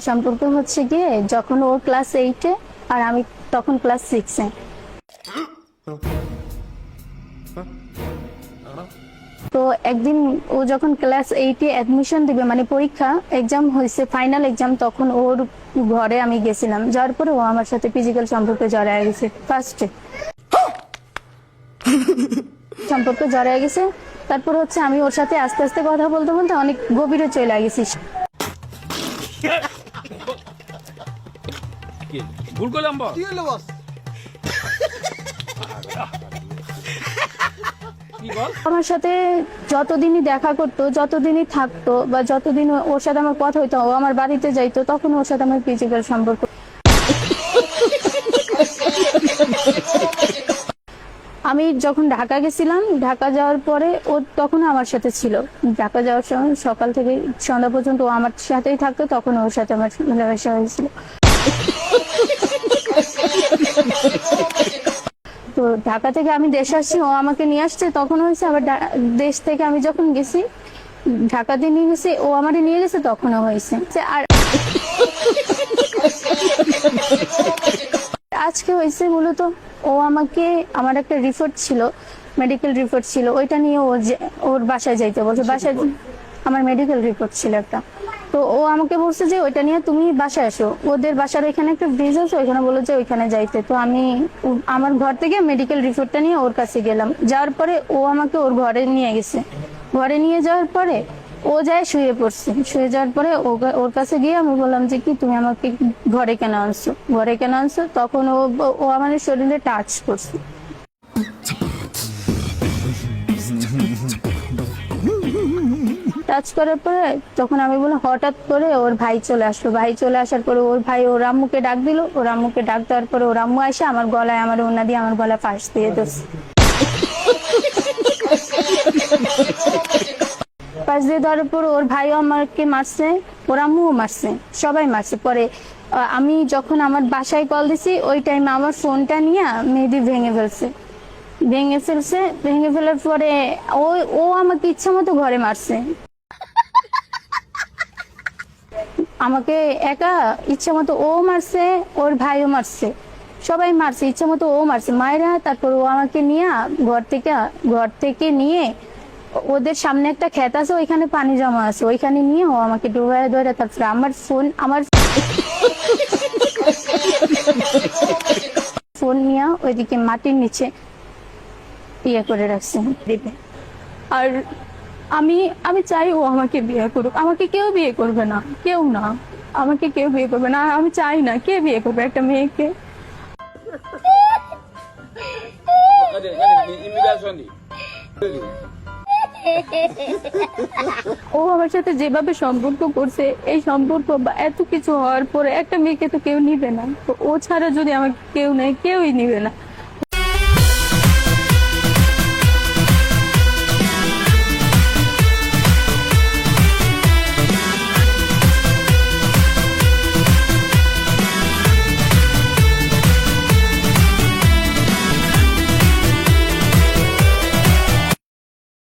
সম্পর্ক হচ্ছে গিয়ে যখন ও ক্লাস 8-এ আর আমি তখন ক্লাস 6-এ। তো একদিন ও যখন ক্লাস 8-এ অ্যাডমিশন দিবে, মানে পরীক্ষা এক্সাম হয়েছে, ফাইনাল এক্সাম, তখন ওর ঘরে আমি গেছিলাম। যাওয়ার পরে ও আমার সাথে ফিজিক্যাল সম্পর্কে জড়ায় গেছে। ফার্স্টে সম্পর্কে জড়ায় গেছে, তারপর হচ্ছে আমি ওর সাথে আস্তে আস্তে কথা বলতে বলতে অনেক গভীরে চলে গেছি। ভুল করলাম বস। কি হলো বস? আমার সাথে যতদিনই দেখা করতো, যতদিনই থাকতো, বা যতদিন ওর সাথে আমার কথা হইতো, ও আমার বাড়িতে যাইতো, তখন ওর সাথে আমার ফিজিক্যাল সম্পর্ক। আমি যখন ঢাকা গেছিলাম, ঢাকা যাওয়ার পরে ও তখন আমার সাথে ছিল। ঢাকা যাওয়ার সময় সকাল থেকে সন্ধ্যা পর্যন্ত ও আমার সাথেই থাকতো, তখন ওর সাথে আমার মেলামেশা হয়েছিল। তো ঢাকা থেকে আমি দেশে আসছি, ও আমাকে নিয়ে আসছে, তখন হয়েছে। আবার দেশ থেকে আমি যখন গেছি, ঢাকাতে নিয়ে গেছি, ও আমারে নিয়ে গেছে, তখনও হয়েছে। আর আজকে হয়েছে মূলত ও আমাকে, আমার একটা রিপোর্ট ছিল, মেডিকেল রিপোর্ট ছিল, ওইটা নিয়ে ওর বাসায় যাইতে বলছে। বাসায় আমার মেডিকেল রিপোর্ট ছিল একটা, তো ও আমাকে বলছে যে ওইটা নিয়ে তুমি বাসায় আসো। ওদের বাসার ওইখানে একটা ব্রিজ আছে, ওইখানে বলে যে ওইখানে যাইতে। তো আমি আমার ঘর থেকে মেডিকেল রিপোর্টটা নিয়ে ওর কাছে গেলাম। যাওয়ার পরে ও আমাকে ওর ঘরে নিয়ে গেছে। ঘরে নিয়ে যাওয়ার পরে ও যায় শুয়ে পড়ছে। শুয়ে যাওয়ার পরে ওর কাছে গিয়ে আমি বললাম যে কি তুমি আমাকে ঘরে কেন আনছো, ঘরে কেন আনছো? তখন ও আমার শরীরে টাচ করছে। টাচ করার পরে তখন আমি বললাম, হঠাৎ করে ওর ভাই চলে আসলো। ভাই চলে আসার পরে ওর ভাই ওর আম্মুকে ডাক দিল। ওর আম্মুকে ডাক দেওয়ার পরে ওর আম্মু এসে আমার গলায়, আমার ওড়না দিয়ে আমার গলায় ফাঁস দিয়ে দিচ্ছে। ফাঁস দিয়ে ধরার পর ওর ভাইও আমাকে মারছে, ওর আম্মুও মারছে, সবাই মারছে। পরে আমি যখন আমার বাসায় কল দিছি, ওই টাইমে আমার ফোনটা নিয়ে মেহেদি ভেঙে ফেলার পরে ও আমাকে ইচ্ছা মতো ঘরে মারছে। আমাকে একা ইচ্ছা মতো ও মারছে, ওর ভাইও মারছে, সবাই মারছে, ইচ্ছা মতো ও মারছে মায়েরা। তারপর ও আমাকে নিয়ে ঘর থেকে নিয়ে ওদের সামনে একটা ক্ষেত আছে, ওইখানে পানি জমা আছে, ওইখানে নিয়ে ও আমাকে ডুবায় ধরে, তারপরে আমার ফোন নিয়ে ওইদিকে মাটির নিচে ইয়ে করে রাখছে দিবে। আর আমি চাই ও আমাকে বিয়ে করুক। আমাকে কেউ বিয়ে করবে না, কেউ না, আমাকে কেউ বিয়ে করবে না। আমি চাই না, কে বিয়ে করবে একটা মেয়েকে? ও আমার সাথে যেভাবে সম্পর্ক করছে, এই সম্পর্ক বা এত কিছু হওয়ার পরে একটা মেয়েকে তো কেউ নিবে না। তো ও ছাড়া যদি আমাকে কেউ নেয়, কেউই নিবে না।